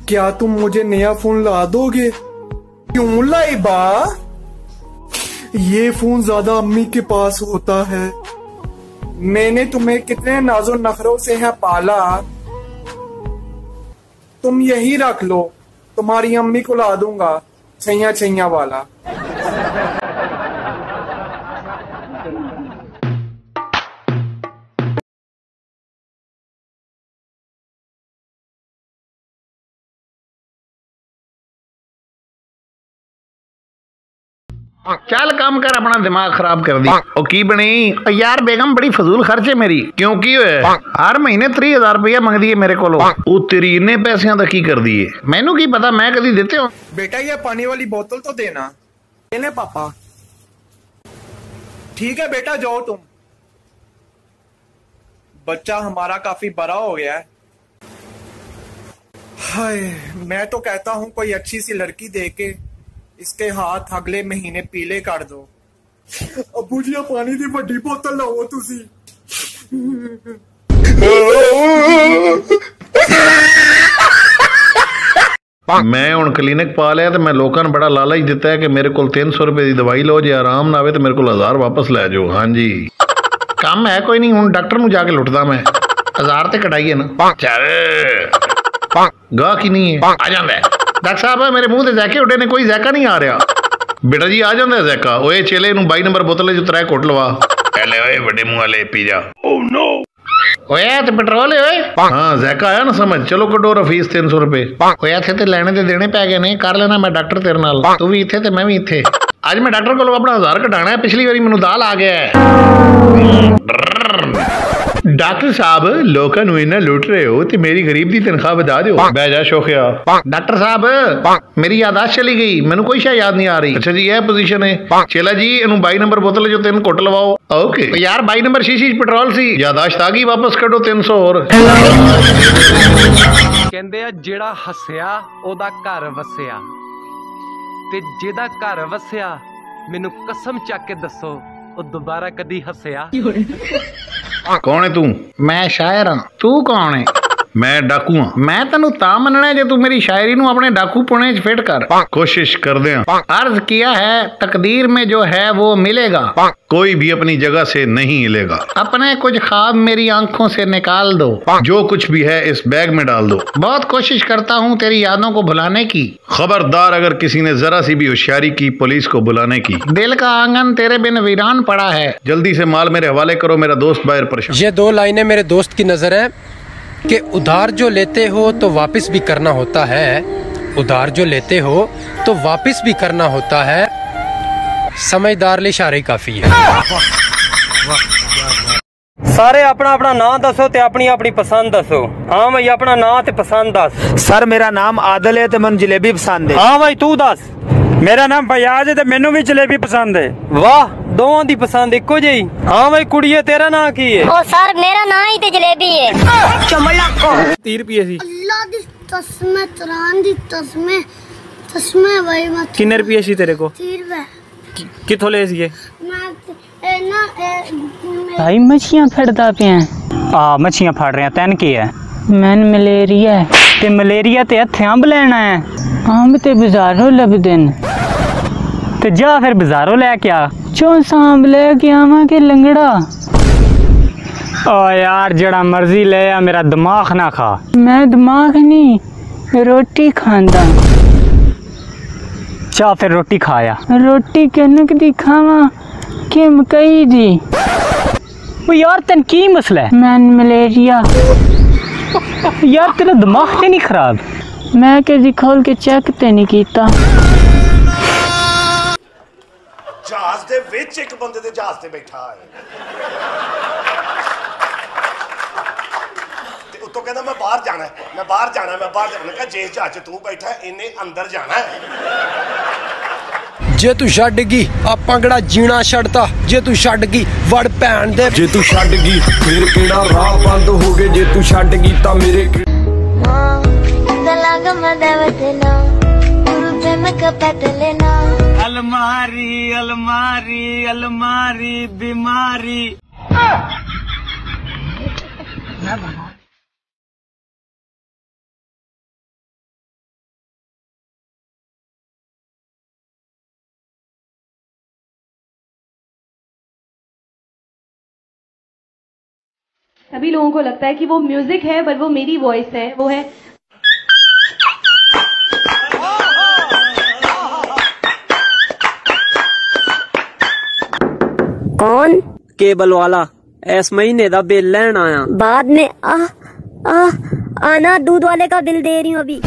क्या तुम मुझे नया फोन ला दोगे? क्यों लाइबा? ये फोन ज्यादा अम्मी के पास होता है। मैंने तुम्हें कितने नाजो नखरों से है पाला, तुम यही रख लो, तुम्हारी अम्मी को ला दूंगा छैया छैया वाला। चल काम कर, अपना दिमाग खराब कर दी। ओ की बनी यार बेगम, बड़ी फजूल खर्च है मेरी। क्यों की है? हर महीने 30,000 रुपया मंगदी है मेरे को। तेरी इन्ने पैसियां तो की कर दिए, मैनू की पता, मैं कदी देते हो। बेटा ये पानी वाली बोतल तो देना। लेने पापा। ठीक है बेटा, जाओ तुम। बच्चा हमारा काफी बड़ा हो गया है। हाय, मैं तो कहता हूँ कोई अच्छी सी लड़की देके इसके हाथ अगले महीने पीले कर दो। अबू जी पानी दी बड़ी बोतल लाओ तुसी। मैं हुण क्लीनिक पा लिया तो मैं लोगों ने बड़ा लालच दिता है कि मेरे को 300 रुपए की दवाई लो, जे आराम ना आवे तो मेरे को 1000 वापस लै जाओ। हाँ जी, काम है कोई नहीं, हुण डॉक्टर नूं जाके लुटदा मैं। 1000 ते कटाइए ना। चल गा की नहीं है, आ जांदा है। डॉक्टर साहब मेरे मुंह ते जैके उड़े ने, कोई जैका नहीं आ रहा। बेटा जी आ जांदा है जैका। ओए चेले नूं 22 नंबर बोतल जो 3 घुट लवा। ले ओए बड़े मुंह वाले पी जा। ओह नो, ओए ते पेट्रोल है ओए। हाँ जैका आया ना समझ। चलो कटो फीस 300 रुपए। ओए इत्थे ते लेने ते देने पै गए ने, कर लेना मैं डॉक्टर तेरे नाल। तू भी इत्थे ते मैं भी इत्थे। आज मैं डॉक्टर को अपना 1000 कटाना है, पिछली बारी मैनू दाल आ गया है। डॉक्टर साहब लोकां नूं इन्ना लुट रहे हो ते मेरी गरीब दी तनख्वाह बता दो। बह जा शोखिया। डॉक्टर साहब मेरी यादाश्त चली गई, मैनू कोई शायद याद नहीं आ रही। अच्छा जी यह पोजीशन है। चला जी इनू 22 नंबर बोतल जो 3 घुट लवाओ। ओके यार 22 नंबर शीशी पेट्रोल सी। यादाश्त आ गई, वापस कटो 300 और। कहंदे आ जेड़ा हस्या ओदा घर वसिया, ते जेदा घर वसिया मैनू कसम चक के दसो ओ दोबारा कदी हस्या। कौन है तू? मैं शायर हाँ। तू कौन है? मैं डाकू हाँ। मैं तेनू ता मनना जे तू मेरी शायरी नू अपने डाकू पुणे च फिट कर। कोशिश कर दे। अर्ज किया है तकदीर में जो है वो मिलेगा, कोई भी अपनी जगह से नहीं हिलेगा। अपने कुछ ख्वाब मेरी आंखों से निकाल दो, जो कुछ भी है इस बैग में डाल दो। बहुत कोशिश करता हूँ तेरी यादों को भुलाने की, खबरदार अगर किसी ने जरा सी भी होशियारी की पुलिस को बुलाने की। दिल का आंगन तेरे बिन वीरान पड़ा है, जल्दी से माल मेरे हवाले करो, मेरा दोस्त बाहर परेशान। ये 2 लाइनें मेरे दोस्त की नजर है कि उधार जो लेते हो तो वापस भी करना होता है, उधार जो लेते हो तो वापस भी करना होता है। समझदार ले इशारे काफी है। सारे अपना अपना नाम दसो ते अपनी अपनी पसंद दसो। हाँ भाई अपना नाम ते पसंद दस। सर मेरा नाम आदिल है ते मैनू जलेबी पसंद है। हाँ भाई तू दस। मेरा नाम फयाज है ते मैनू भी जलेबी पसंद है। वाह दोवां दी पसंद इको जी। हाँ भाई कुड़िए तेरा नाम की है? ओ सर मेरा नाम ही ते जलेबी है। 30 रुपये सी। अल्लाह दी तस्मे तरान दी तस्मे तस्मे भाई मत। किन्ने रुपये सी तेरे को? 30 रुपए। किथों ले सी? भाई मछियां फड़दा पिया। मछियां फड़ रहे हैं। तैन की है? मैन मलेरिया है। ते मलेरिया ते हथे अंब लेना है। अंब ते बाजारों लभदे न, ते जा फिर बाजारों लेके आ। चौंसा अंब लेके आवा के लंगड़ा। ओ यार जड़ा मर्जी ले आ, मेरा दिमाग ना खा। मैं दिमाग नहीं रोटी खांदा। चा फिर रोटी खाया। रोटी कनक दी खावा के मकई दी? वो यार तेन की मसला है? Man malaria. यार तेरा दिमाग ते नहीं खराब? मैं कभी खोल के चेक ते नहीं कीता। जहाज दे विच एक बंदे दे जहाज ते बैठा है ते उत्तों कहंदा मैं बाहर जाना है, मैं बाहर जाना है, मैं बाहर जाना। कहा जिस जहाज तू बैठा है इन्हें अंदर जाना है। जे तू छड्ड गई आपां केड़ा जीना छड्डता, जे तू छड्ड गई वड़ भैन दे। जे तू छड्ड गई फिर केड़ा राह बंद हो गए, जे तू छड्ड गई तां मेरे अलमारी अलमारी अलमारी बीमारी। सभी लोगों को लगता है कि वो म्यूजिक है, बट वो मेरी वॉइस है। वो है कौन? केबल वाला। इस महीने का बिल लेन आया। बाद में आना, दूध वाले का बिल दे रही हूँ अभी।